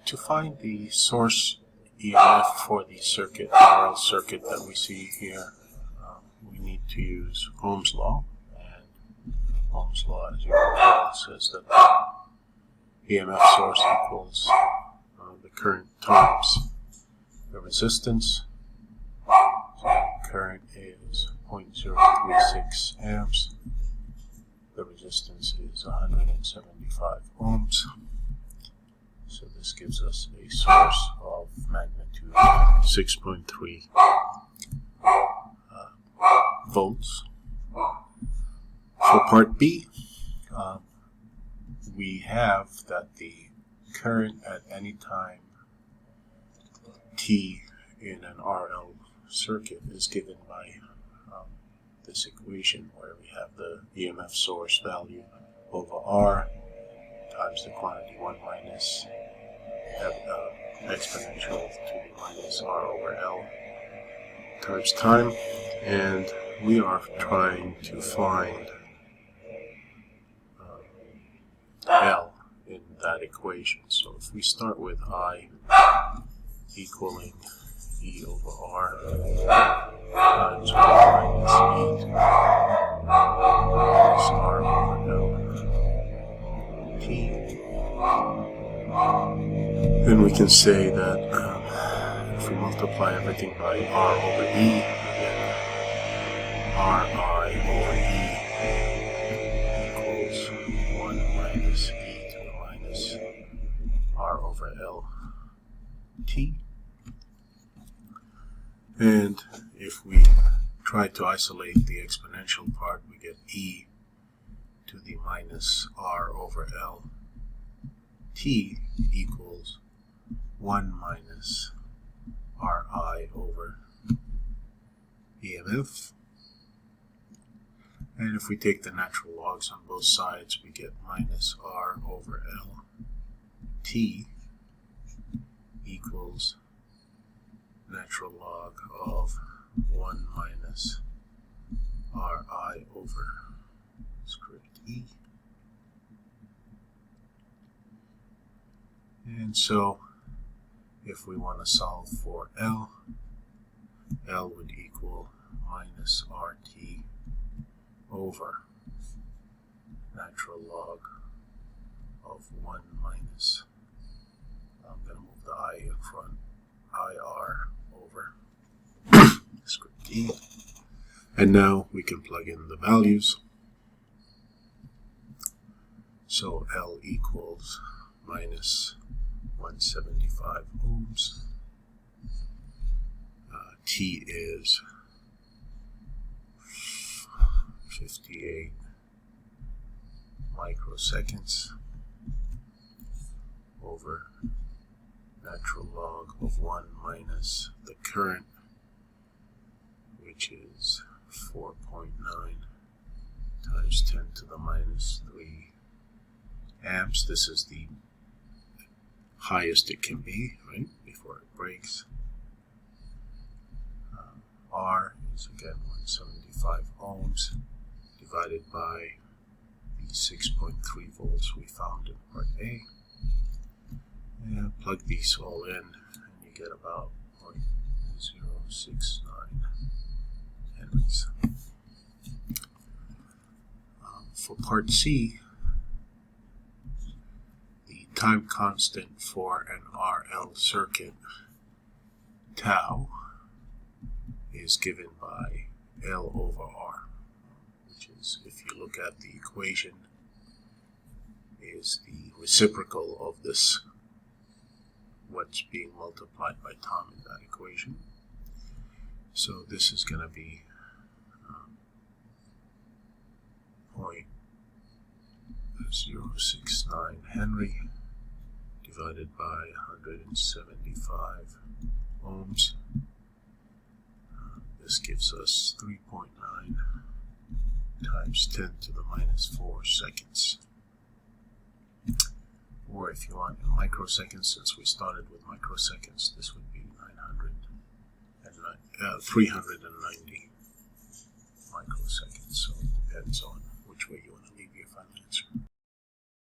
To find the source EMF for the circuit, RL circuit that we see here, we need to use Ohm's law. And Ohm's law, as you recall, says that the EMF source equals the current times the resistance. So current is 0.036 amps. The resistance is 175 ohms. So this gives us a source of magnitude 6.3 volts. For part B, we have that the current at any time t in an RL circuit is given by this equation, where we have the EMF source value over R times the quantity 1 minus exponential to the minus R over L times time, and we are trying to find L in that equation. So if we start with I equaling E over R times 1 minus E to minus R over L T, then we can say that if we multiply everything by R over E, then Ri over E equals 1 minus E to the minus R over L T. And if we try to isolate the exponential part, we get E to the minus R over L T equals 1 minus Ri over EMF. And if we take the natural logs on both sides, we get minus R over L T equals natural log of 1 minus Ri over script E. And so if we want to solve for L, L would equal minus RT over natural log of 1 minus, I'm going to move the I in front, IR over script E. And now we can plug in the values. So L equals minus 175 ohms. T is 58 microseconds over natural log of 1 minus the current, which is 4.9 times 10 to the minus 3 amps. This is the highest it can be, right, before it breaks. R is again 175 ohms divided by the 6.3 volts we found in part A. And plug these all in, and you get about 0.069 henries. For part C, the time constant for an RL circuit, tau, is given by L over R, which is, if you look at the equation, is the reciprocal of this, what's being multiplied by time in that equation. So this is going to be 0.069 Henry divided by 175 ohms. This gives us 3.9 times 10 to the minus 4 seconds. Or if you want in microseconds, since we started with microseconds, this would be 390 microseconds. So it depends on which way you want to leave your final answer.